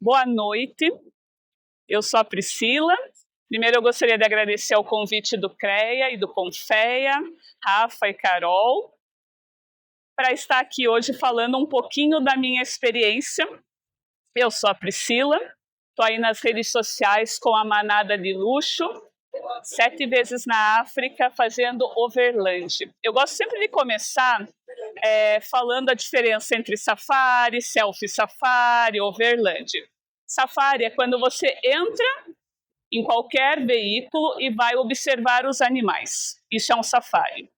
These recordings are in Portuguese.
Boa noite, eu sou a Priscila. Primeiro eu gostaria de agradecer ao convite do CREA e do Pomfeia, Rafa e Carol, para estar aqui hoje falando um pouquinho da minha experiência. Eu sou a Priscila, estou aí nas redes sociais com a Manada de Luxo, 7 vezes na África, fazendo overland. Eu gosto sempre de começar falando a diferença entre safari, selfie-safari, overland. Safari é quando você entra em qualquer veículo e vai observar os animais. Isso é um safari.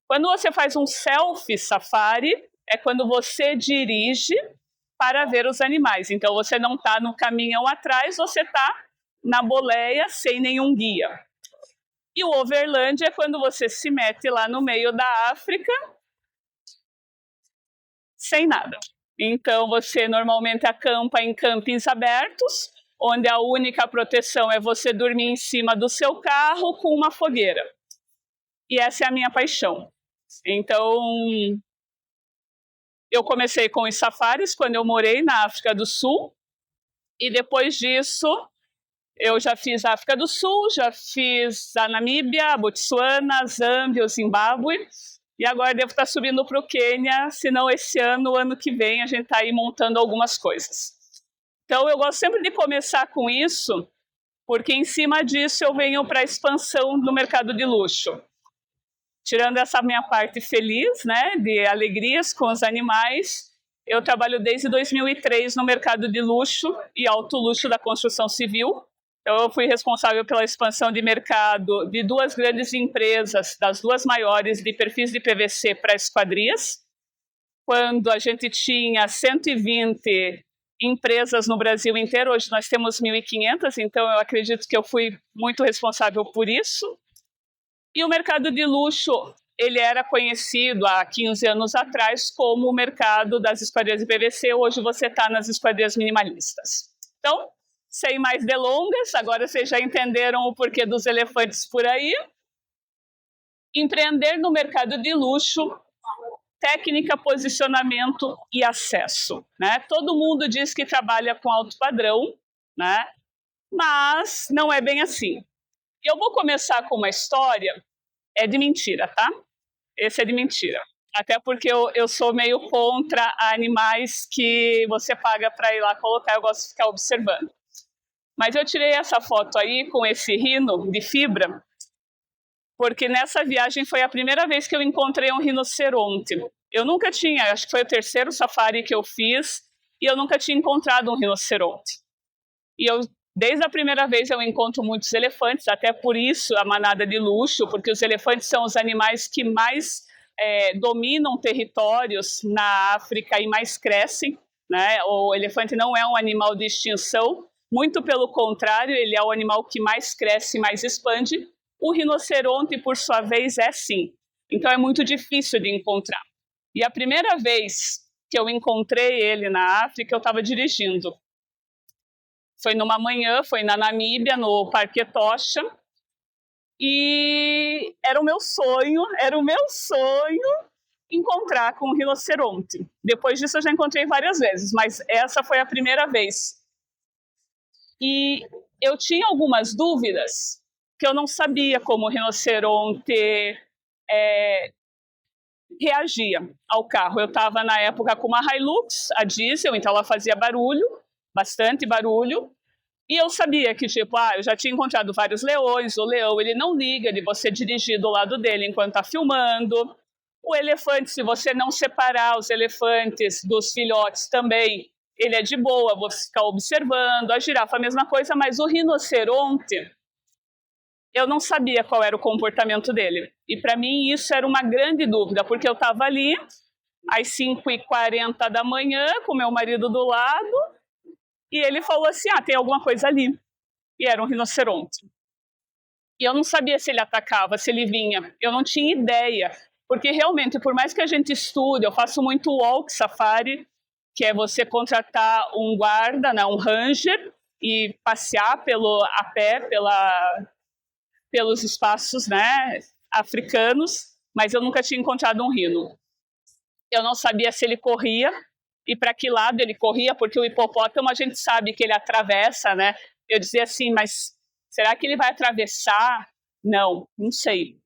Quando você faz um selfie-safari, é quando você dirige para ver os animais. Então, você não está no caminhão atrás, você está na boleia sem nenhum guia. E o overland é quando você se mete lá no meio da África sem nada. Então, você normalmente acampa em campings abertos, onde a única proteção é você dormir em cima do seu carro com uma fogueira. E essa é a minha paixão. Então, eu comecei com os safaris quando eu morei na África do Sul, e depois disso, eu já fiz a África do Sul, já fiz a Namíbia, a Botsuana, a Zâmbia, o Zimbábue, e agora devo estar subindo para o Quênia, se não esse ano, o ano que vem, a gente está aí montando algumas coisas. Então, eu gosto sempre de começar com isso, porque em cima disso eu venho para a expansão do mercado de luxo. Tirando essa minha parte feliz, né, de alegrias com os animais, eu trabalho desde 2003 no mercado de luxo e alto luxo da construção civil. Então, eu fui responsável pela expansão de mercado de 2 grandes empresas, das 2 maiores de perfis de PVC para esquadrias. Quando a gente tinha 120 empresas no Brasil inteiro, hoje nós temos 1.500, então eu acredito que eu fui muito responsável por isso. E o mercado de luxo, ele era conhecido há 15 anos atrás como o mercado das esquadrias de PVC, hoje você está nas esquadrias minimalistas. Então, sem mais delongas, agora vocês já entenderam o porquê dos elefantes por aí. Empreender no mercado de luxo, técnica, posicionamento e acesso, né? Todo mundo diz que trabalha com alto padrão, né? Mas não é bem assim. Eu vou começar com uma história, é de mentira, tá? Esse é de mentira. Até porque eu sou meio contra animais que você paga para ir lá colocar, eu gosto de ficar observando. Mas eu tirei essa foto aí com esse rino de fibra, porque nessa viagem foi a primeira vez que eu encontrei um rinoceronte. Eu nunca tinha, acho que foi o 3º safari que eu fiz, e eu nunca tinha encontrado um rinoceronte. E desde a primeira vez eu encontro muitos elefantes, até por isso a manada de luxo, porque os elefantes são os animais que mais dominam territórios na África e mais crescem, né? O elefante não é um animal de extinção, muito pelo contrário, ele é o animal que mais cresce e mais expande. O rinoceronte, por sua vez, é sim. Então é muito difícil de encontrar. E a primeira vez que eu encontrei ele na África, eu estava dirigindo. Foi numa manhã, foi na Namíbia, no Parque Etosha. E era o meu sonho encontrar com um rinoceronte. Depois disso eu já encontrei várias vezes, mas essa foi a primeira vez. E eu tinha algumas dúvidas, que eu não sabia como o rinoceronte reagia ao carro. Eu estava na época com uma Hilux, a diesel, então ela fazia barulho, bastante barulho, e eu sabia que, eu já tinha encontrado vários leões, o leão, ele não liga de você dirigir do lado dele enquanto está filmando. O elefante, se você não separar os elefantes dos filhotes também, ele é de boa, você ficar observando. A girafa, a mesma coisa, mas o rinoceronte, eu não sabia qual era o comportamento dele. E para mim isso era uma grande dúvida, porque eu estava ali às 5h40 da manhã com meu marido do lado e ele falou assim, tem alguma coisa ali. E era um rinoceronte. E eu não sabia se ele atacava, se ele vinha. Eu não tinha ideia. Porque realmente, por mais que a gente estude, eu faço muito walk safari, que é você contratar um guarda, né, um ranger, e passear a pé pelos espaços, né, africanos, mas eu nunca tinha encontrado um rino. Eu não sabia se ele corria, e para que lado ele corria, porque o hipopótamo a gente sabe que ele atravessa, né? Eu dizia assim, mas será que ele vai atravessar? Não sei.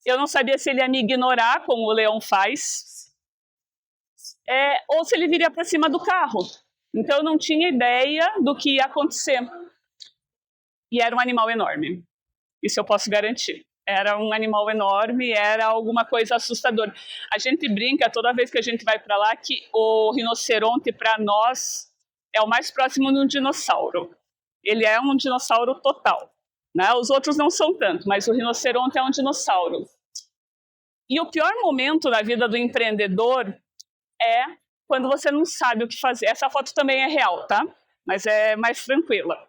Eu não sabia se ele ia me ignorar, como o leão faz, ou se ele viria para cima do carro. Então eu não tinha ideia do que ia acontecer. E era um animal enorme, isso eu posso garantir. Era um animal enorme, era alguma coisa assustadora. A gente brinca toda vez que a gente vai para lá que o rinoceronte, para nós, é o mais próximo de um dinossauro. Ele é um dinossauro total, né? Os outros não são tanto, mas o rinoceronte é um dinossauro. E o pior momento da vida do empreendedor é quando você não sabe o que fazer. Essa foto também é real, tá? Mas é mais tranquila.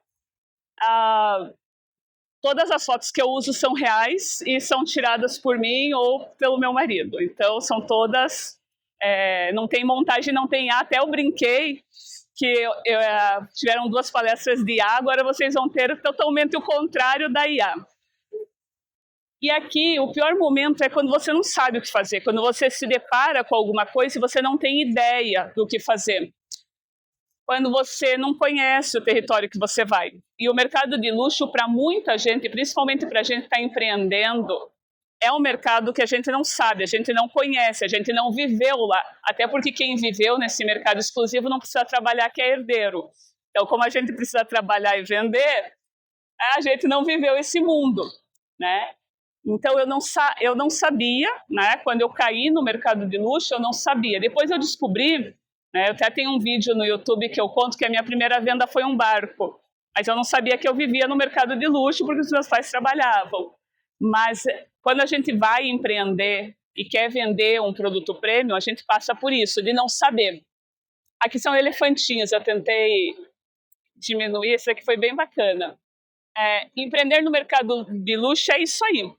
Todas as fotos que eu uso são reais e são tiradas por mim ou pelo meu marido. Então, são todas... não tem montagem, não tem IA. Até eu brinquei que tiveram 2 palestras de IA, agora vocês vão ter totalmente o contrário da IA. E aqui, o pior momento é quando você não sabe o que fazer, quando você se depara com alguma coisa e você não tem ideia do que fazer. Quando você não conhece o território que você vai. E o mercado de luxo, para muita gente, principalmente para a gente que está empreendendo, é um mercado que a gente não sabe, a gente não conhece, a gente não viveu lá. Até porque quem viveu nesse mercado exclusivo não precisa trabalhar, que é herdeiro. Então, como a gente precisa trabalhar e vender, a gente não viveu esse mundo, né? Então, eu não sabia, né? Quando eu caí no mercado de luxo, eu não sabia. Depois eu descobri... Eu até tenho um vídeo no YouTube que eu conto que a minha primeira venda foi um barco. Mas eu não sabia que eu vivia no mercado de luxo porque os meus pais trabalhavam. Mas quando a gente vai empreender e quer vender um produto premium, a gente passa por isso, de não saber. Aqui são elefantinhos, eu tentei diminuir, isso aqui foi bem bacana. Empreender no mercado de luxo é isso aí.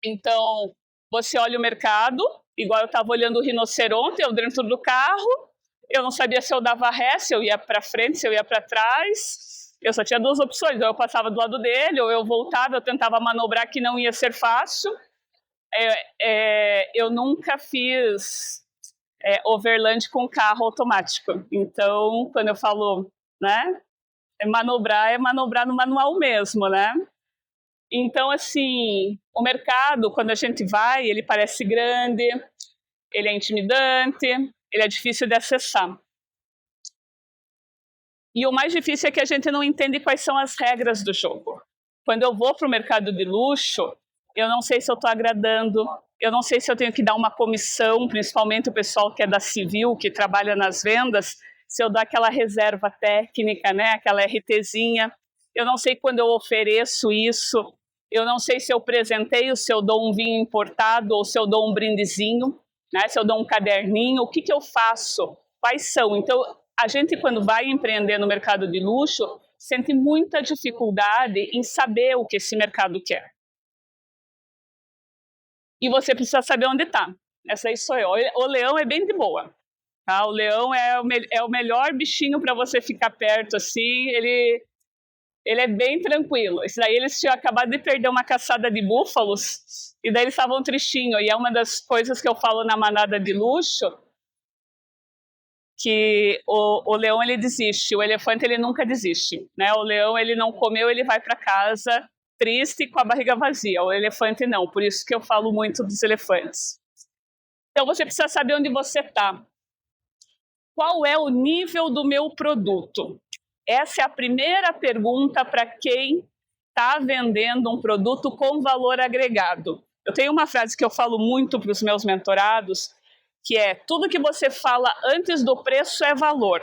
Então, você olha o mercado, igual eu estava olhando o rinoceronte, eu dentro do carro, eu não sabia se eu dava ré, se eu ia para frente, se eu ia para trás. Eu só tinha 2 opções, ou eu passava do lado dele, ou eu voltava, eu tentava manobrar, que não ia ser fácil. Eu nunca fiz overland com carro automático. Então, quando eu falo, né, manobrar no manual mesmo, né? Então, assim, o mercado, quando a gente vai, ele parece grande, ele é intimidante, ele é difícil de acessar. E o mais difícil é que a gente não entende quais são as regras do jogo. Quando eu vou para o mercado de luxo, eu não sei se eu estou agradando, eu não sei se eu tenho que dar uma comissão, principalmente o pessoal que é da civil, que trabalha nas vendas, se eu dou aquela reserva técnica, né, aquela RTzinha. Eu não sei quando eu ofereço isso, eu não sei se eu presenteio, se eu dou um vinho importado ou se eu dou um brindezinho, né, se eu dou um caderninho, o que eu faço, quais são. Então, a gente, quando vai empreender no mercado de luxo, sente muita dificuldade em saber o que esse mercado quer. E você precisa saber onde está. Essa aí sou eu. O leão é bem de boa. Tá? O leão é o melhor bichinho para você ficar perto, assim, ele é bem tranquilo. Esse daí eles tinham acabado de perder uma caçada de búfalos, e daí eles estavam tristinhos. E é uma das coisas que eu falo na manada de luxo, que o leão, ele desiste, o elefante, ele nunca desiste, né? O leão, ele não comeu, ele vai para casa triste com a barriga vazia. O elefante não, por isso que eu falo muito dos elefantes. Então, você precisa saber onde você está. Qual é o nível do meu produto? Essa é a primeira pergunta para quem está vendendo um produto com valor agregado. Eu tenho uma frase que eu falo muito para os meus mentorados, que é: tudo que você fala antes do preço é valor.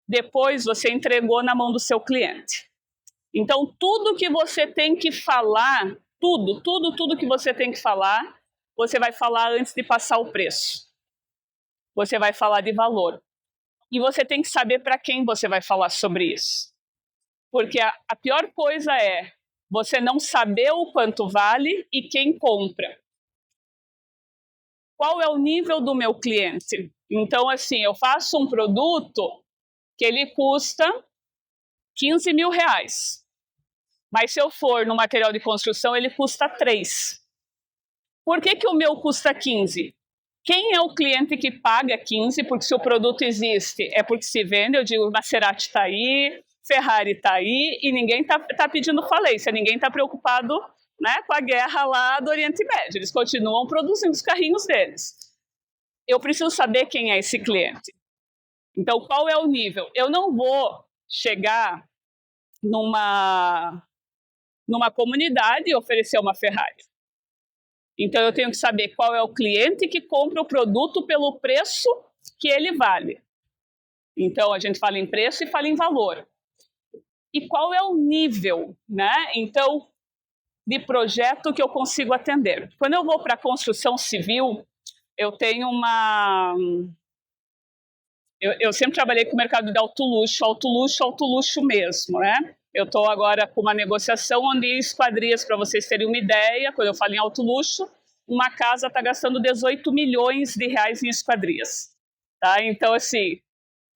Depois você entregou na mão do seu cliente. Então, tudo que você tem que falar, tudo que você tem que falar, você vai falar antes de passar o preço. Você vai falar de valor. E você tem que saber para quem você vai falar sobre isso. Porque a pior coisa é você não saber o quanto vale e quem compra. Qual é o nível do meu cliente? Então, assim, eu faço um produto que ele custa R$15 mil. Mas se eu for no material de construção, ele custa 3. Por que o meu custa 15? Quem é o cliente que paga 15? Porque se o produto existe, é porque se vende. Eu digo, Maserati está aí, Ferrari está aí, e ninguém tá pedindo falência, ninguém está preocupado, né, com a guerra lá do Oriente Médio. Eles continuam produzindo os carrinhos deles. Eu preciso saber quem é esse cliente. Então, qual é o nível? Eu não vou chegar numa comunidade e oferecer uma Ferrari. Então, eu tenho que saber qual é o cliente que compra o produto pelo preço que ele vale. Então, a gente fala em preço e fala em valor. E qual é o nível, né? Então, de projeto que eu consigo atender. Quando eu vou para a construção civil, eu tenho uma... Eu sempre trabalhei com o mercado de alto luxo mesmo, né? Eu estou agora com uma negociação onde esquadrias, para vocês terem uma ideia, quando eu falo em alto luxo, uma casa está gastando 18 milhões de reais em esquadrias. Tá? Então, assim,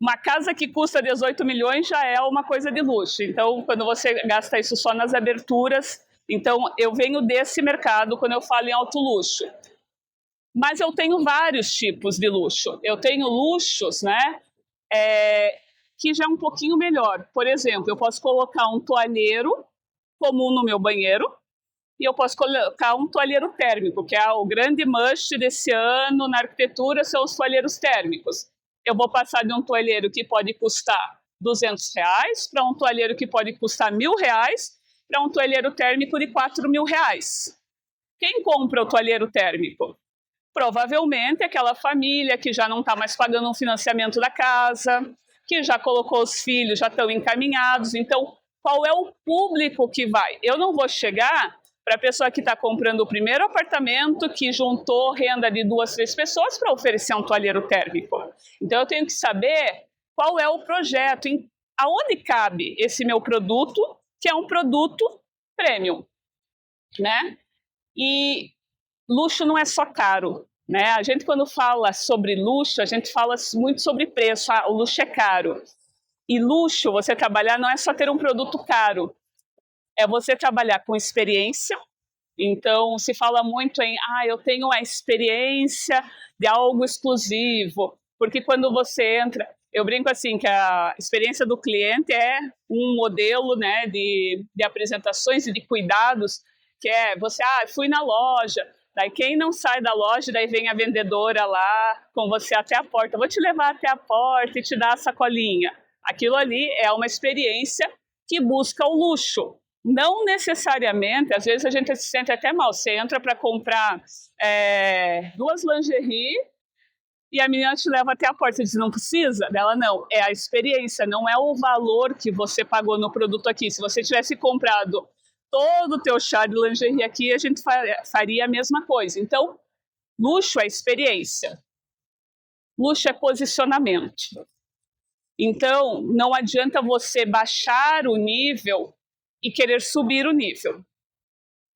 uma casa que custa 18 milhões já é uma coisa de luxo. Então, quando você gasta isso só nas aberturas, então eu venho desse mercado quando eu falo em alto luxo. Mas eu tenho vários tipos de luxo. Eu tenho luxos, né, que já é um pouquinho melhor. Por exemplo, eu posso colocar um toalheiro comum no meu banheiro e eu posso colocar um toalheiro térmico, que é o grande must desse ano na arquitetura, são os toalheiros térmicos. Eu vou passar de um toalheiro que pode custar R$200 para um toalheiro que pode custar R$1.000 para um toalheiro térmico de R$4.000. Quem compra o toalheiro térmico? Provavelmente aquela família que já não está mais pagando um financiamento da casa, que já colocou os filhos, já estão encaminhados. Então, qual é o público que vai? Eu não vou chegar para a pessoa que está comprando o primeiro apartamento, que juntou renda de 2, 3 pessoas para oferecer um toalheiro térmico. Então, eu tenho que saber qual é o projeto, aonde cabe esse meu produto, que é um produto premium, né? E luxo não é só caro, né? A gente, quando fala sobre luxo, a gente fala muito sobre preço. O luxo é caro. E luxo, você trabalhar, não é só ter um produto caro. É você trabalhar com experiência. Então, se fala muito em, eu tenho a experiência de algo exclusivo. Porque quando você entra... Eu brinco assim, que a experiência do cliente é um modelo, né, de apresentações e de cuidados, que é você, fui na loja... Daí quem não sai da loja, daí vem a vendedora lá com você até a porta. Vou te levar até a porta e te dar a sacolinha. Aquilo ali é uma experiência que busca o luxo. Não necessariamente, às vezes a gente se sente até mal. Você entra para comprar 2 lingerie e a menina te leva até a porta. Você diz, não precisa? Dela, não. É a experiência, não é o valor que você pagou no produto aqui. Se você tivesse comprado todo o teu chá de lingerie aqui, a gente faria a mesma coisa. Então, luxo é experiência. Luxo é posicionamento. Então, não adianta você baixar o nível e querer subir o nível.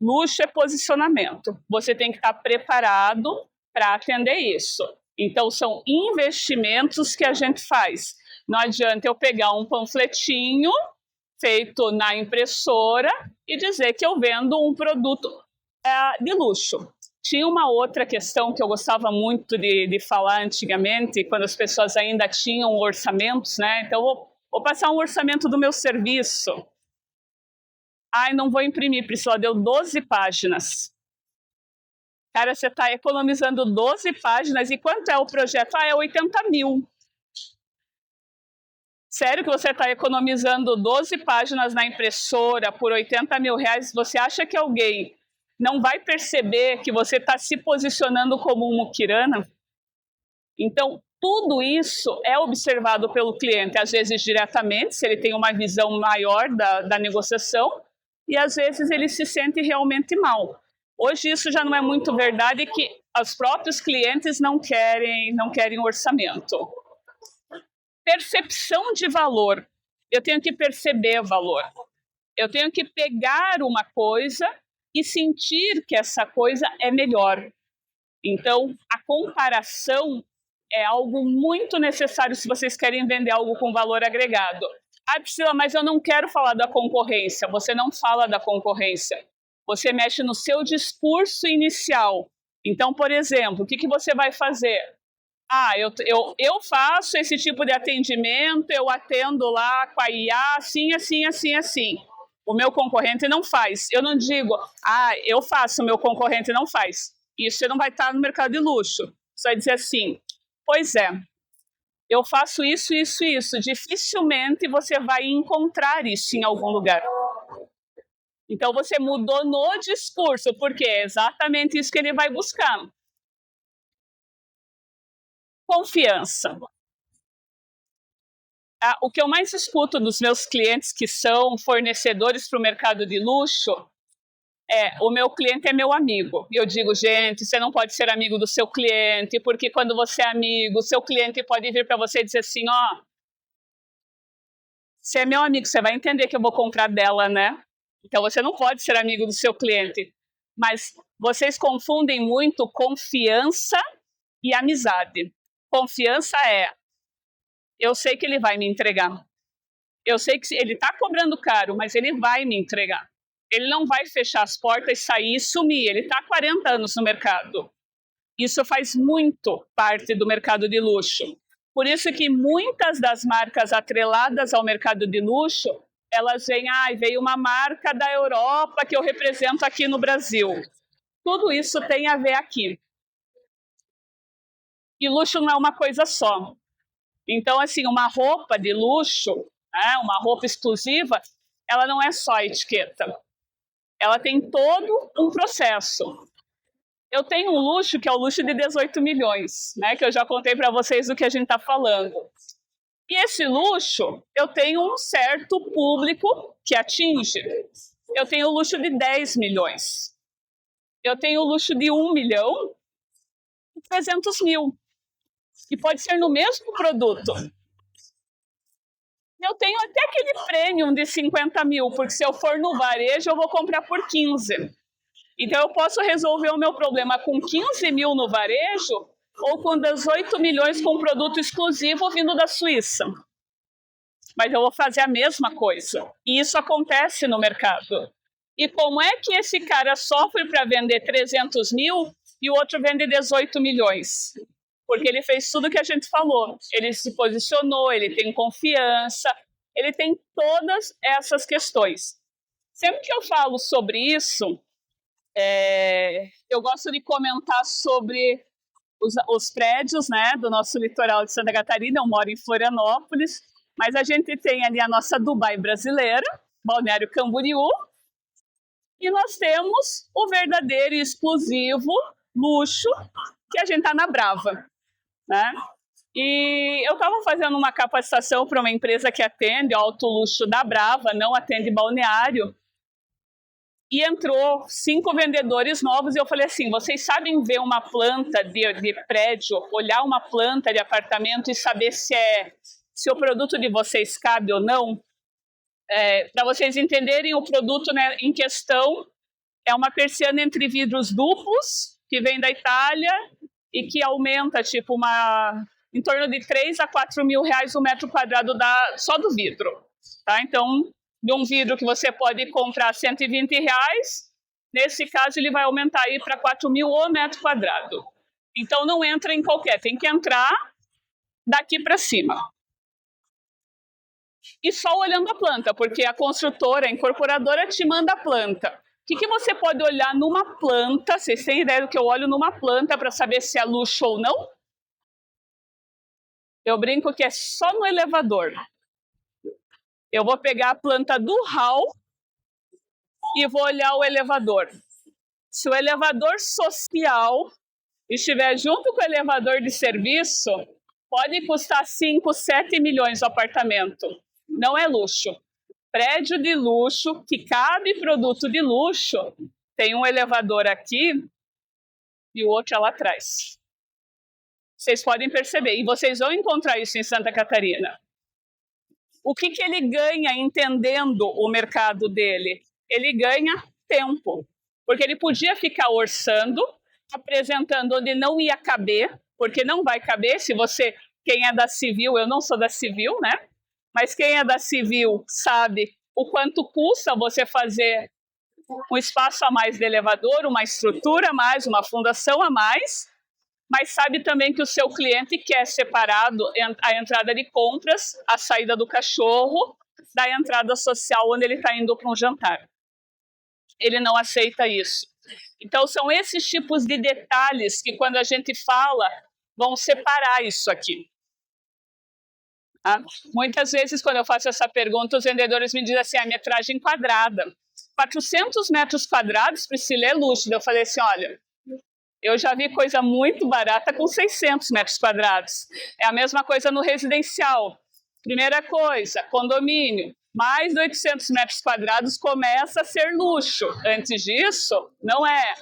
Luxo é posicionamento. Você tem que estar preparado para atender isso. Então, são investimentos que a gente faz. Não adianta eu pegar um panfletinho feito na impressora e dizer que eu vendo um produto de luxo. Tinha uma outra questão que eu gostava muito de falar antigamente, quando as pessoas ainda tinham orçamentos, né? Então, vou passar um orçamento do meu serviço. Não vou imprimir, Priscila, deu 12 páginas. Cara, você está economizando 12 páginas e quanto é o projeto? É 80 mil. Sério que você está economizando 12 páginas na impressora por 80 mil reais? Você acha que alguém não vai perceber que você está se posicionando como um muquirana? Então, tudo isso é observado pelo cliente, às vezes diretamente, se ele tem uma visão maior da negociação, e às vezes ele se sente realmente mal. Hoje isso já não é muito verdade, que os próprios clientes não querem orçamento. Percepção de valor. Eu tenho que perceber o valor. Eu tenho que pegar uma coisa e sentir que essa coisa é melhor. Então, a comparação é algo muito necessário se vocês querem vender algo com valor agregado. Priscila, mas eu não quero falar da concorrência. Você não fala da concorrência. Você mexe no seu discurso inicial. Então, por exemplo, o que você vai fazer? Eu faço esse tipo de atendimento, eu atendo lá com a IA, assim, assim, assim, assim. O meu concorrente não faz. Eu não digo, eu faço, o meu concorrente não faz. Isso você não vai estar no mercado de luxo. Você vai dizer assim, pois é, eu faço isso, isso, isso. Dificilmente você vai encontrar isso em algum lugar. Então, você mudou no discurso, porque é exatamente isso que ele vai buscar. Confiança. O que eu mais escuto dos meus clientes que são fornecedores para o mercado de luxo o meu cliente é meu amigo. E eu digo, gente, você não pode ser amigo do seu cliente, porque quando você é amigo, o seu cliente pode vir para você e dizer assim, você é meu amigo, você vai entender que eu vou comprar dela, né? Então, você não pode ser amigo do seu cliente. Mas vocês confundem muito confiança e amizade. Confiança eu sei que ele vai me entregar. Eu sei que ele está cobrando caro, mas ele vai me entregar. Ele não vai fechar as portas, sair e sumir. Ele está há 40 anos no mercado. Isso faz muito parte do mercado de luxo. Por isso que muitas das marcas atreladas ao mercado de luxo, elas vêm, veio uma marca da Europa que eu represento aqui no Brasil. Tudo isso tem a ver aqui. E luxo não é uma coisa só. Então, assim, uma roupa de luxo, uma roupa exclusiva, ela não é só a etiqueta. Ela tem todo um processo. Eu tenho um luxo que é o luxo de 18 milhões, né? Que eu já contei para vocês do que a gente está falando. E esse luxo, eu tenho um certo público que atinge. Eu tenho o luxo de 10 milhões. Eu tenho o luxo de 1 milhão e 300 mil. E pode ser no mesmo produto. Eu tenho até aquele premium de 50 mil, porque se eu for no varejo, eu vou comprar por 15. Então, eu posso resolver o meu problema com 15 mil no varejo ou com 18 milhões com um produto exclusivo vindo da Suíça. Mas eu vou fazer a mesma coisa. E isso acontece no mercado. E como é que esse cara sofre para vender 300 mil e o outro vende 18 milhões? Porque ele fez tudo que a gente falou. Ele se posicionou, ele tem confiança, ele tem todas essas questões. Sempre que eu falo sobre isso, eu gosto de comentar sobre os prédios, né, do nosso litoral de Santa Catarina. Eu moro em Florianópolis, mas a gente tem ali a nossa Dubai brasileira, Balneário Camboriú, e nós temos o verdadeiro e exclusivo luxo, que a gente está na Brava, né? E eu estava fazendo uma capacitação para uma empresa que atende alto luxo da Brava, não atende balneário, e entrou 5 vendedores novos e eu falei assim, vocês sabem ver uma planta de prédio, olhar uma planta de apartamento e saber se o produto de vocês cabe ou não? Para vocês entenderem, o produto, né, em questão é uma persiana entre vidros duplos, que vem da Itália e que aumenta tipo em torno de 3 a 4 mil reais o metro quadrado só do vidro. Tá? Então, de um vidro que você pode comprar R$120, nesse caso ele vai aumentar aí para 4 mil o metro quadrado. Então, não entra em qualquer, tem que entrar daqui para cima. E só olhando a planta, porque a construtora, a incorporadora te manda a planta. O que você pode olhar numa planta? Vocês têm ideia do que eu olho numa planta para saber se é luxo ou não? Eu brinco que é só no elevador. Eu vou pegar a planta do hall e vou olhar o elevador. Se o elevador social estiver junto com o elevador de serviço, pode custar 5, 7 milhões o apartamento. Não é luxo. Prédio de luxo, que cabe produto de luxo, tem um elevador aqui e o outro é lá atrás. Vocês podem perceber, e vocês vão encontrar isso em Santa Catarina. O que ele ganha entendendo o mercado dele? Ele ganha tempo, porque ele podia ficar orçando, apresentando onde não ia caber, porque não vai caber quem é da civil, eu não sou da civil, né? Mas quem é da civil sabe o quanto custa você fazer um espaço a mais de elevador, uma estrutura a mais, uma fundação a mais, mas sabe também que o seu cliente quer separado a entrada de compras, a saída do cachorro, da entrada social onde ele está indo para um jantar. Ele não aceita isso. Então, são esses tipos de detalhes que, quando a gente fala, vão separar isso aqui. Ah, muitas vezes, quando eu faço essa pergunta, os vendedores me dizem assim, a metragem quadrada. 400 metros quadrados, Priscila, é luxo. Eu falei assim, olha, eu já vi coisa muito barata com 600 metros quadrados. É a mesma coisa no residencial. Primeira coisa, condomínio. Mais de 800 metros quadrados começa a ser luxo. Antes disso, não é.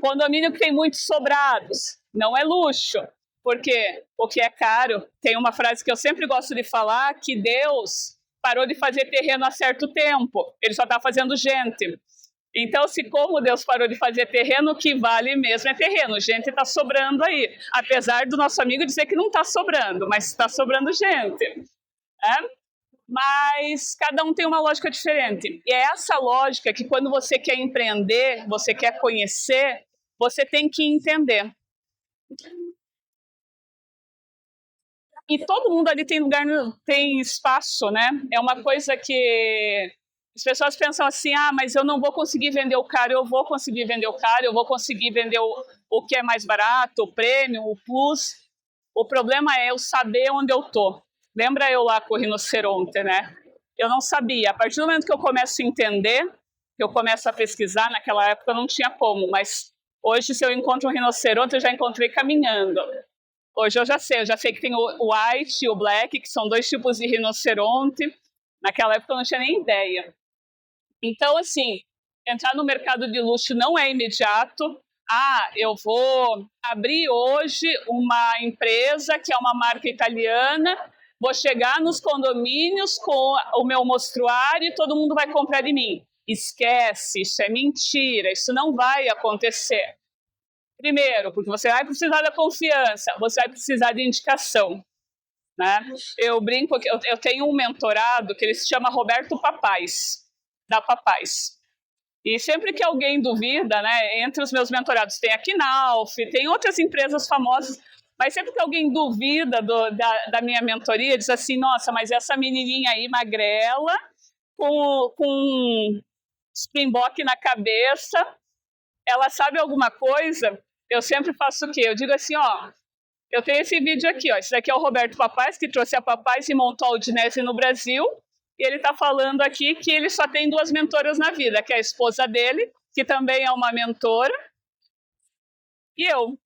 Condomínio que tem muitos sobrados, não é luxo. Porque o que é caro, tem uma frase que eu sempre gosto de falar, que Deus parou de fazer terreno há certo tempo. Ele só está fazendo gente. Então, se como Deus parou de fazer terreno, o que vale mesmo é terreno. Gente está sobrando aí. Apesar do nosso amigo dizer que não está sobrando, mas está sobrando gente. Mas cada um tem uma lógica diferente. E é essa lógica que, quando você quer empreender, você quer conhecer, você tem que entender. E todo mundo ali tem lugar, tem espaço, né? É uma coisa que as pessoas pensam assim, mas eu não vou conseguir vender o caro. Eu vou conseguir vender o caro, eu vou conseguir vender o que é mais barato, o prêmio, o plus. O problema é eu saber onde eu tô. Lembra eu lá com o rinoceronte, né? Eu não sabia. A partir do momento que eu começo a entender, que eu começo a pesquisar, naquela época não tinha como, mas hoje, se eu encontro um rinoceronte, eu já encontrei caminhando. Hoje eu já sei que tem o white e o black, que são 2 tipos de rinoceronte. Naquela época eu não tinha nem ideia. Então, assim, entrar no mercado de luxo não é imediato. Eu vou abrir hoje uma empresa que é uma marca italiana, vou chegar nos condomínios com o meu mostruário e todo mundo vai comprar de mim. Esquece, isso é mentira, isso não vai acontecer. Primeiro, porque você vai precisar da confiança, você vai precisar de indicação. Né? Eu brinco que eu tenho um mentorado que ele se chama Roberto Papais, da Papais. E sempre que alguém duvida, né, entre os meus mentorados, tem a Knauf, tem outras empresas famosas, mas sempre que alguém duvida da minha mentoria, diz assim, nossa, mas essa menininha aí, magrela, com springbok na cabeça, ela sabe alguma coisa? Eu sempre faço o quê? Eu digo assim, eu tenho esse vídeo aqui, esse daqui é o Roberto Papais, que trouxe a Papais e montou a Udinese no Brasil, e ele está falando aqui que ele só tem 2 mentoras na vida, que é a esposa dele, que também é uma mentora, e eu.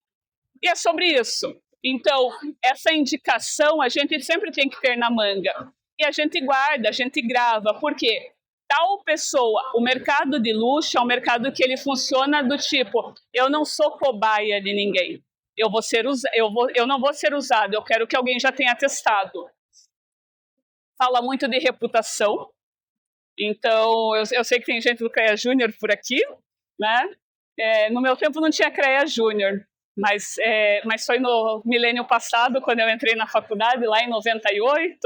E é sobre isso. Então, essa indicação a gente sempre tem que ter na manga. E a gente guarda, a gente grava. Por quê? Tal pessoa, o mercado de luxo é um mercado que ele funciona do tipo, eu não sou cobaia de ninguém. Eu não vou ser usado, eu quero que alguém já tenha testado. Fala muito de reputação. Então, eu sei que tem gente do CREA Júnior por aqui, né? No meu tempo não tinha CREA Júnior, mas foi no milênio passado, quando eu entrei na faculdade, lá em 98,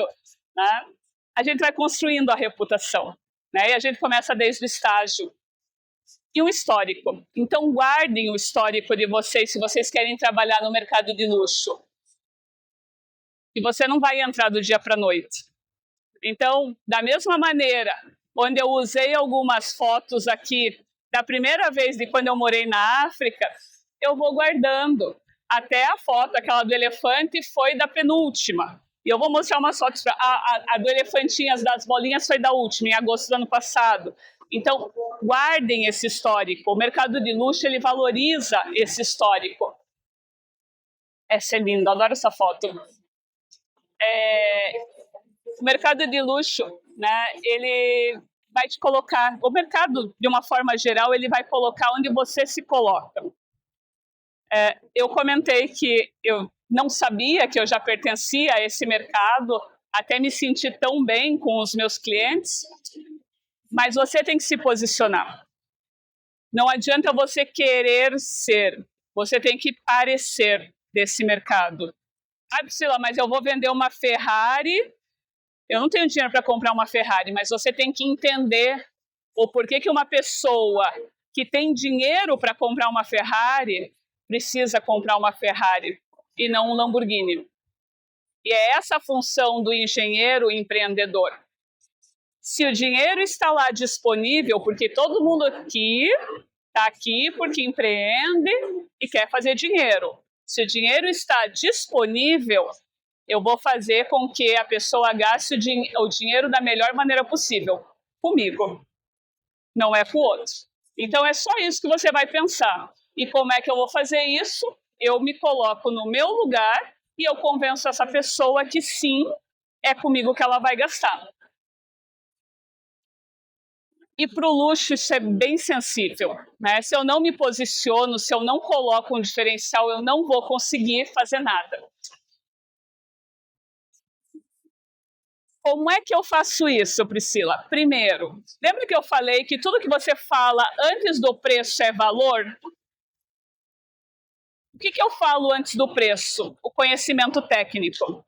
né? A gente vai construindo a reputação, né? E a gente começa desde o estágio. E um histórico. Então, guardem o histórico de vocês, se vocês querem trabalhar no mercado de luxo. E você não vai entrar do dia para a noite. Então, da mesma maneira, onde eu usei algumas fotos aqui da primeira vez de quando eu morei na África, eu vou guardando. Até a foto, aquela do elefante, foi da penúltima. E eu vou mostrar umas fotos. A do elefantinhas, das bolinhas, foi da última, em agosto do ano passado. Então, guardem esse histórico. O mercado de luxo, ele valoriza esse histórico. Essa é linda, adoro essa foto. O mercado de luxo, né, ele vai te colocar... O mercado, de uma forma geral, ele vai colocar onde você se coloca. Eu comentei que eu não sabia que eu já pertencia a esse mercado, até me sentir tão bem com os meus clientes, mas você tem que se posicionar. Não adianta você querer ser, você tem que parecer desse mercado. Priscila, mas eu vou vender uma Ferrari, eu não tenho dinheiro para comprar uma Ferrari, mas você tem que entender Ou por que uma pessoa que tem dinheiro para comprar uma Ferrari precisa comprar uma Ferrari e não um Lamborghini? E é essa a função do engenheiro empreendedor. Se o dinheiro está lá disponível, porque todo mundo aqui está aqui porque empreende e quer fazer dinheiro. Se o dinheiro está disponível, eu vou fazer com que a pessoa gaste o dinheiro da melhor maneira possível. Comigo. Não é com o outro. Então é só isso que você vai pensar. E como é que eu vou fazer isso? Eu me coloco no meu lugar e eu convenço essa pessoa que sim, é comigo que ela vai gastar. E para o luxo isso é bem sensível, né? Se eu não me posiciono, se eu não coloco um diferencial, eu não vou conseguir fazer nada. Como é que eu faço isso, Priscila? Primeiro, lembra que eu falei que tudo que você fala antes do preço é valor? O que eu falo antes do preço? O conhecimento técnico.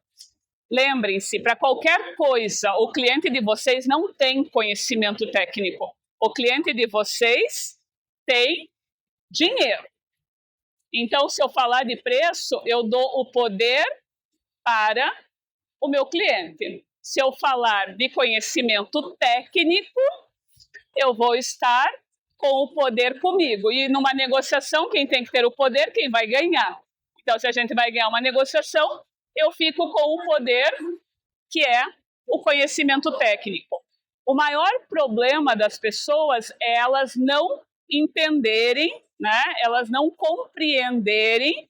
Lembrem-se, para qualquer coisa, o cliente de vocês não tem conhecimento técnico. O cliente de vocês tem dinheiro. Então, se eu falar de preço, eu dou o poder para o meu cliente. Se eu falar de conhecimento técnico, eu vou estar com o poder comigo. E numa negociação, quem tem que ter o poder, quem vai ganhar. Então, se a gente vai ganhar uma negociação, eu fico com o poder, que é o conhecimento técnico. O maior problema das pessoas é elas não entenderem, né? Elas não compreenderem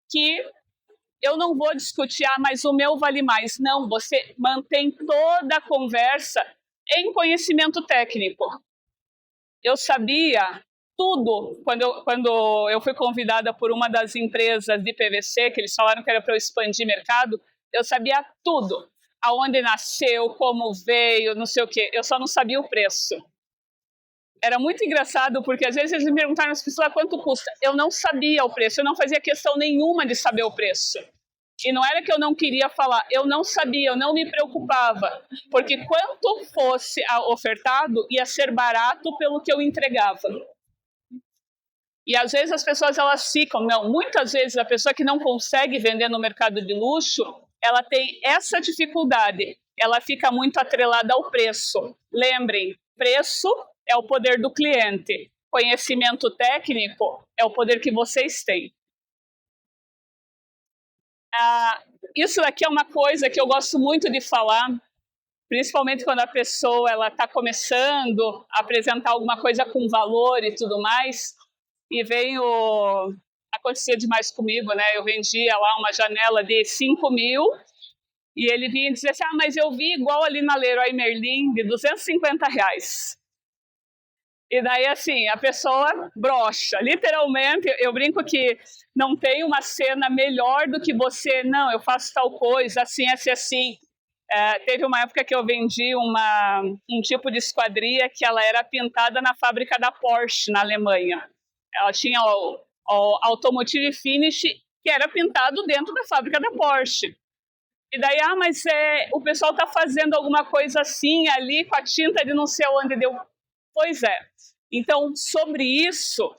que eu não vou discutir, mas o meu vale mais. Não, você mantém toda a conversa em conhecimento técnico. Eu sabia tudo quando eu fui convidada por uma das empresas de PVC, que eles falaram que era para eu expandir mercado, eu sabia tudo. Aonde nasceu, como veio, não sei o quê. Eu só não sabia o preço. Era muito engraçado, porque às vezes eles me perguntaram, quanto custa? Eu não sabia o preço, eu não fazia questão nenhuma de saber o preço. E não era que eu não queria falar, eu não sabia, eu não me preocupava. Porque quanto fosse ofertado, ia ser barato pelo que eu entregava. E às vezes as pessoas elas ficam, muitas vezes a pessoa que não consegue vender no mercado de luxo, ela tem essa dificuldade, ela fica muito atrelada ao preço. Lembrem, preço é o poder do cliente, conhecimento técnico é o poder que vocês têm. Isso aqui é uma coisa que eu gosto muito de falar, principalmente quando a pessoa está começando a apresentar alguma coisa com valor e tudo mais, e acontecia demais comigo, né? Eu vendia lá uma janela de 5 mil, e ele vinha dizer assim, mas eu vi igual ali na Leroy Merlin, de R$250. E daí, assim, a pessoa brocha. Literalmente, eu brinco que não tem uma cena melhor do que você, não, eu faço tal coisa, assim, assim. Teve uma época que eu vendi um tipo de esquadria que ela era pintada na fábrica da Porsche, na Alemanha. Ela tinha o Automotive Finish, que era pintado dentro da fábrica da Porsche. E daí, mas o pessoal está fazendo alguma coisa assim ali com a tinta de não sei onde deu. Pois é. Então, sobre isso,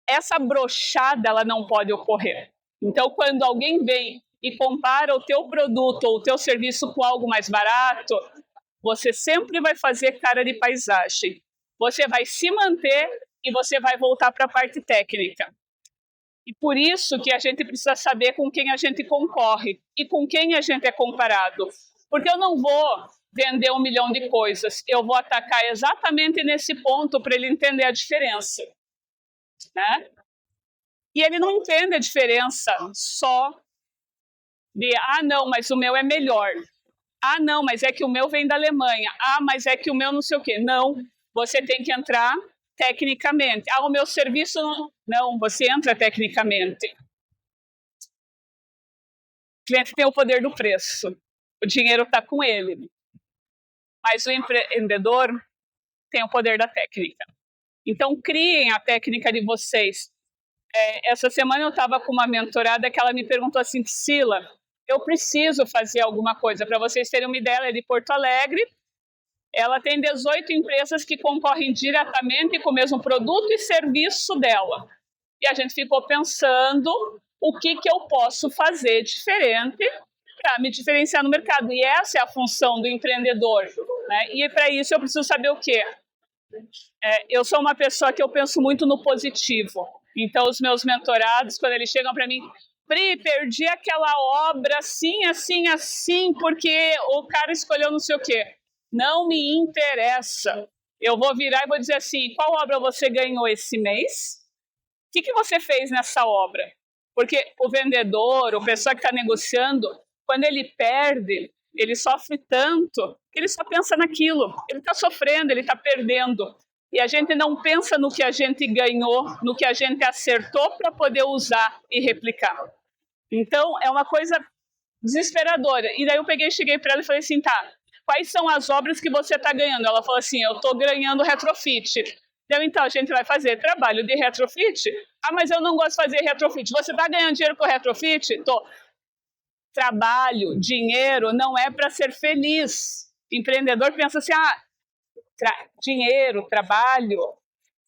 essa brochada ela não pode ocorrer. Então, quando alguém vem e compara o teu produto ou o teu serviço com algo mais barato, você sempre vai fazer cara de paisagem. Você vai se manter e você vai voltar para a parte técnica. E por isso que a gente precisa saber com quem a gente concorre e com quem a gente é comparado. Porque eu não vou vender 1 milhão de coisas, eu vou atacar exatamente nesse ponto para ele entender a diferença. Né? E ele não entende a diferença só de, não, mas o meu é melhor. Não, mas é que o meu vem da Alemanha. Mas é que o meu não sei o quê. Não, você tem que entrar tecnicamente. O meu serviço não, você entra tecnicamente. O cliente tem o poder do preço. O dinheiro está com ele. Mas o empreendedor tem o poder da técnica. Então, criem a técnica de vocês. Essa semana eu estava com uma mentorada que ela me perguntou assim, Priscila, eu preciso fazer alguma coisa. Para vocês terem uma ideia, ela é de Porto Alegre, ela tem 18 empresas que concorrem diretamente com o mesmo produto e serviço dela. E a gente ficou pensando o que eu posso fazer diferente para me diferenciar no mercado. E essa é a função do empreendedor, né? E para isso eu preciso saber o quê? Eu sou uma pessoa que eu penso muito no positivo. Então, os meus mentorados, quando eles chegam para mim, Pri, perdi aquela obra assim, assim, assim, porque o cara escolheu não sei o quê. Não me interessa. Eu vou virar e vou dizer assim, qual obra você ganhou esse mês? O que você fez nessa obra? Porque o vendedor, o pessoa que está negociando, quando ele perde, ele sofre tanto que ele só pensa naquilo. Ele está sofrendo, ele está perdendo. E a gente não pensa no que a gente ganhou, no que a gente acertou para poder usar e replicar. Então, é uma coisa desesperadora. E daí eu cheguei para ela e falei assim, tá, quais são as obras que você está ganhando? Ela falou assim, eu estou ganhando retrofit. Então, a gente vai fazer trabalho de retrofit? Ah, mas eu não gosto de fazer retrofit. Você está ganhando dinheiro com retrofit? Tô. Trabalho, dinheiro, não é para ser feliz. Empreendedor pensa assim, dinheiro, trabalho,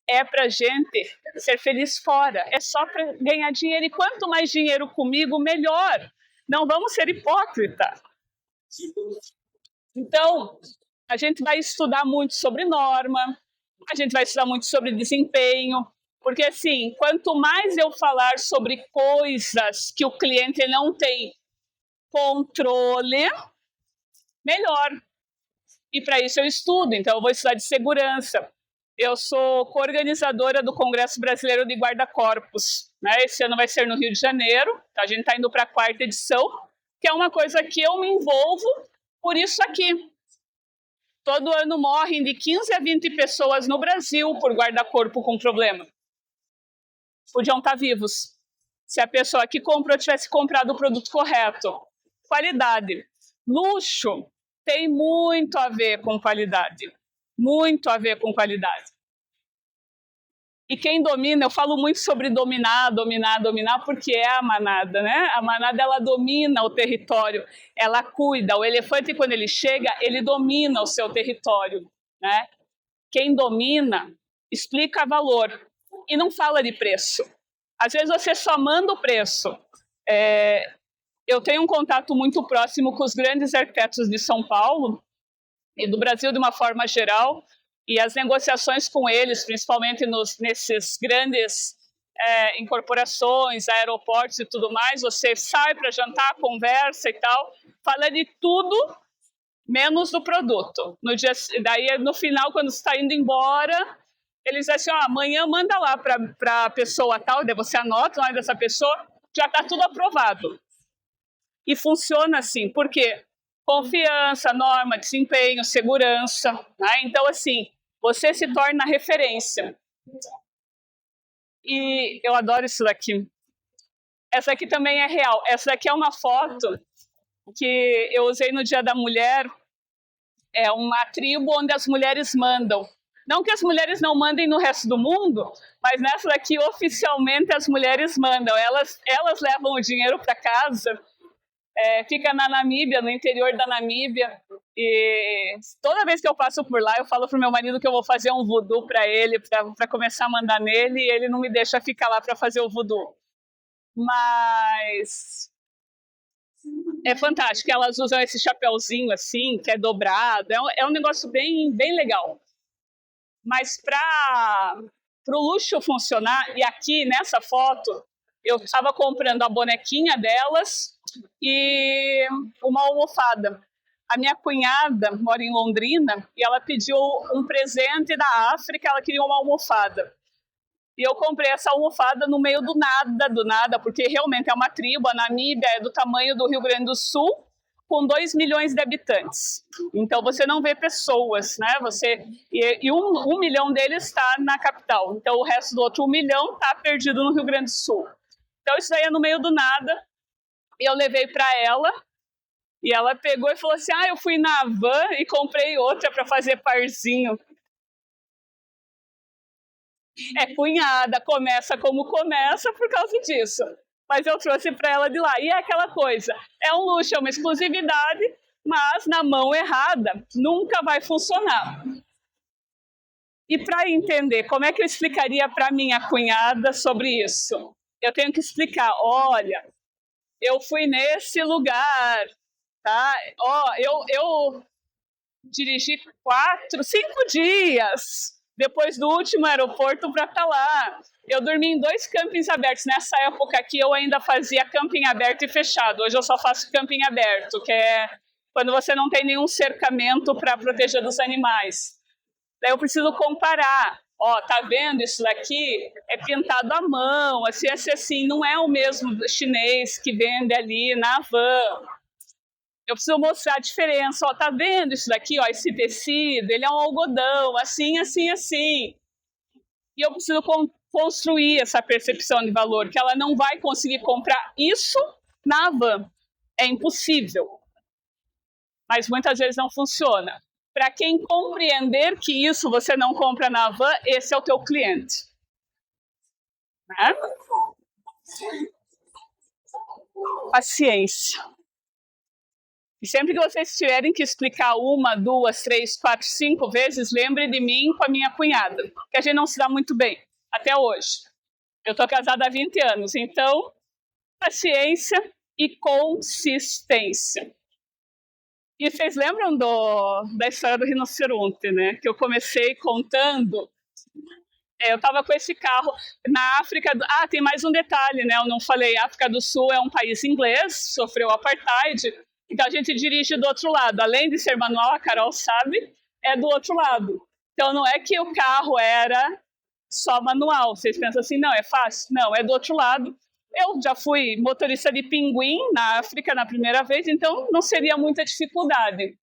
é para gente ser feliz fora. É só para ganhar dinheiro. E quanto mais dinheiro comigo, melhor. Não vamos ser hipócritas. Então, a gente vai estudar muito sobre norma, a gente vai estudar muito sobre desempenho, porque assim, quanto mais eu falar sobre coisas que o cliente não tem controle, melhor. E para isso eu estudo, então eu vou estudar de segurança. Eu sou coorganizadora do Congresso Brasileiro de Guarda-Corpos, né? Esse ano vai ser no Rio de Janeiro, então a gente está indo para a 4ª edição, que é uma coisa que eu me envolvo por isso aqui. Todo ano morrem de 15 a 20 pessoas no Brasil por guarda-corpo com problema. Podiam estar vivos se a pessoa que comprou tivesse comprado o produto correto. Qualidade. Luxo tem muito a ver com qualidade. Muito a ver com qualidade. E quem domina, eu falo muito sobre dominar, porque é a manada, né? A manada, ela domina o território, ela cuida. O elefante, quando ele chega, ele domina o seu território, né? Quem domina, explica valor e não fala de preço. Às vezes você só manda o preço. Eu tenho um contato muito próximo com os grandes arquitetos de São Paulo e do Brasil de uma forma geral, e as negociações com eles, principalmente nesses grandes incorporações, aeroportos e tudo mais, você sai para jantar, conversa e tal, fala de tudo menos do produto. Daí, no final, quando você está indo embora, eles dizem assim, amanhã manda lá para a pessoa tal, daí você anota o nome dessa pessoa, já está tudo aprovado. E funciona assim, por quê? Confiança, norma, desempenho, segurança, né? Então, assim, você se torna referência. E eu adoro isso daqui. Essa aqui também é real. Essa daqui é uma foto que eu usei no Dia da Mulher. É uma tribo onde as mulheres mandam. Não que as mulheres não mandem no resto do mundo, mas nessa daqui, oficialmente, as mulheres mandam. Elas levam o dinheiro para casa. Fica na Namíbia, no interior da Namíbia, e toda vez que eu passo por lá, eu falo pro meu marido que eu vou fazer um voodoo para ele, para começar a mandar nele, e ele não me deixa ficar lá para fazer o voodoo. Mas é fantástico, elas usam esse chapéuzinho assim, que é dobrado, é um negócio bem, bem legal. Mas para o luxo funcionar, e aqui nessa foto, eu estava comprando a bonequinha delas e uma almofada. A minha cunhada mora em Londrina e ela pediu um presente da África, ela queria uma almofada. E eu comprei essa almofada no meio do nada, porque realmente é uma tribo, a Namíbia é do tamanho do Rio Grande do Sul, com 2 milhões de habitantes. Então você não vê pessoas, né? E 1 milhão deles está na capital. Então o resto do outro 1 milhão está perdido no Rio Grande do Sul. Então isso daí é no meio do nada. E eu levei para ela, e ela pegou e falou assim, eu fui na van e comprei outra para fazer parzinho. Cunhada, começa como começa por causa disso. Mas eu trouxe para ela de lá. E é aquela coisa, é um luxo, é uma exclusividade, mas na mão errada nunca vai funcionar. E para entender, como é que eu explicaria para minha cunhada sobre isso? Eu tenho que explicar, olha, eu fui nesse lugar, tá? Eu dirigi 5 dias depois do último aeroporto para estar lá. Eu dormi em 2 campings abertos. Nessa época aqui eu ainda fazia camping aberto e fechado. Hoje eu só faço camping aberto, que é quando você não tem nenhum cercamento para proteger dos animais. Daí eu preciso comparar. Ó, tá vendo isso daqui? É pintado à mão, assim, não é o mesmo chinês que vende ali na van. Eu preciso mostrar a diferença. Ó, tá vendo isso daqui? Ó, esse tecido, ele é um algodão, assim. E eu preciso construir essa percepção de valor, que ela não vai conseguir comprar isso na van. É impossível. Mas muitas vezes não funciona. Para quem compreender que isso você não compra na van, esse é o teu cliente. Né? Paciência. E sempre que vocês tiverem que explicar 1, 2, 3, 4, 5 vezes, lembre de mim com a minha cunhada, que a gente não se dá muito bem, até hoje. Eu estou casada há 20 anos, então, paciência e consistência. E vocês lembram da história do rinoceronte, né? Que eu comecei contando. Eu estava com esse carro na África. Tem mais um detalhe, né? Eu não falei. A África do Sul é um país inglês, sofreu apartheid. Então a gente dirige do outro lado. Além de ser manual, a Carol sabe, é do outro lado. Então não é que o carro era só manual. Vocês pensam assim, não, é fácil? Não, é do outro lado. Eu já fui motorista de pinguim na África na primeira vez, então não seria muita dificuldade.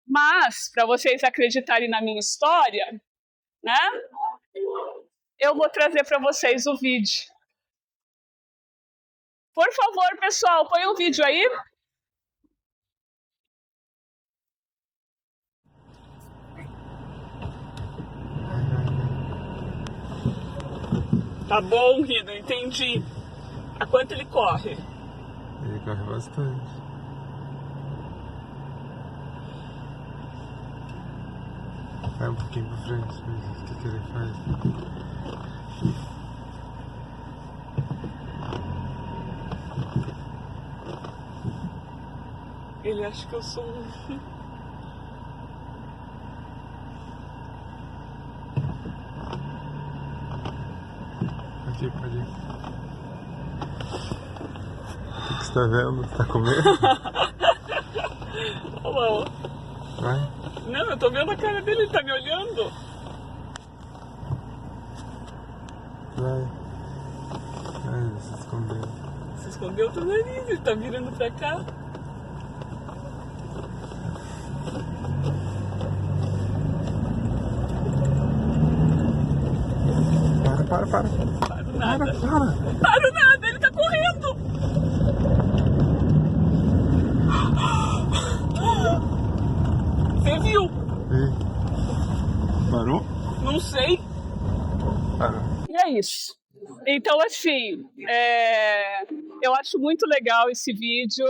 Mas, para vocês acreditarem na minha história, né, eu vou trazer para vocês o vídeo. Por favor, pessoal, põe o vídeo aí. Tá bom, Rido, entendi. A quanto ele corre? Ele corre bastante. Vai um pouquinho pra frente, o que ele faz. Ele acha que eu sou Aqui, pode ir. O que você tá vendo? Você tá com medo? Olá. Vai. Não, eu tô vendo a cara dele, ele tá me olhando. Vai. Ai, ele se escondeu. Se escondeu o teu nariz, ele tá virando pra cá. Para. Paro nada. Para. Paro nada, ele tá correndo. Você viu? E? Parou? Não sei. Parou. E é isso. Então, assim, eu acho muito legal esse vídeo,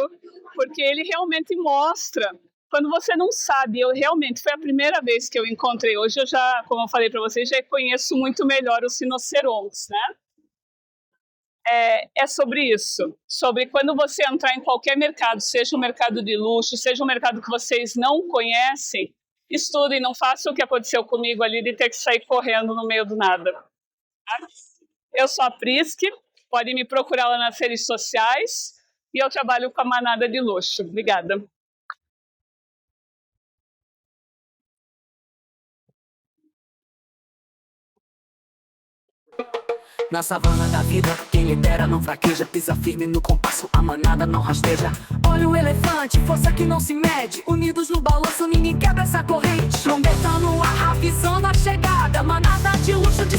porque ele realmente mostra, quando você não sabe, foi a primeira vez que eu encontrei, hoje eu já, como eu falei para vocês, já conheço muito melhor os rinocerontes, né? É sobre isso, sobre quando você entrar em qualquer mercado, seja um mercado de luxo, seja um mercado que vocês não conhecem, estudem, não façam o que aconteceu comigo ali de ter que sair correndo no meio do nada. Eu sou a Prisque, podem me procurar lá nas redes sociais e eu trabalho com a Manada de Luxo. Obrigada. Na savana da vida, quem lidera não fraqueja. Pisa firme no compasso, a manada não rasteja. Olha o elefante, força que não se mede. Unidos no balanço, ninguém quebra essa corrente. Trombeta no ar, avisando a chegada. Manada de luxo de